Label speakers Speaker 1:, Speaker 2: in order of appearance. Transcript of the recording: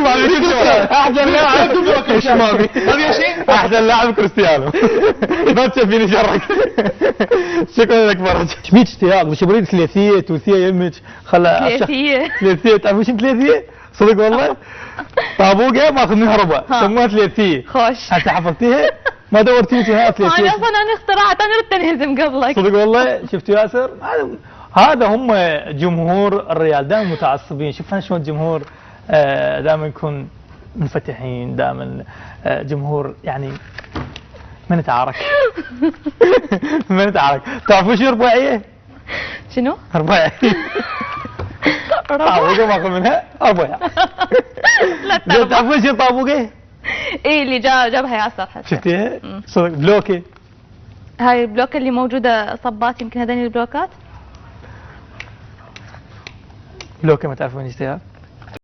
Speaker 1: الشمامي احسن لاعب الشمامي احسن لاعب كريستيانو ما تشوفيني شرك. شكرا لك فرج. شميت اشتياق باش بريد ثلاثيه توثيه يمك خلا ثلاثيه تعرفوا شنو ثلاثيه؟ صدق والله طابوقه ماخذ منها ربع سموها ثلاثيه.
Speaker 2: خوش
Speaker 1: انت حفظتيها؟ ما دورتي انت ها ثلاثيه؟
Speaker 2: انا اصلا اخترعت انا ردت انهزم قبلك.
Speaker 1: صدق والله شفتوا ياسر؟ هذا هم جمهور الريال دائما متعصبين. شوف شلون الجمهور دائما يكون منفتحين دائما جمهور يعني ما نتعارك. ما نتعارك. تعرفون شنو رباعيه؟
Speaker 2: شنو؟
Speaker 1: رباعيه طابوقه ماخذ منها ربع.
Speaker 2: لا
Speaker 1: تعرفون شنو طابوقه؟
Speaker 2: اي اللي جابها ياسر حتى.
Speaker 1: شفتيها؟ صدق بلوكه.
Speaker 2: هاي البلوكه اللي موجوده صبات يمكن هذين البلوكات.
Speaker 1: بلوكه ما تعرفون ايش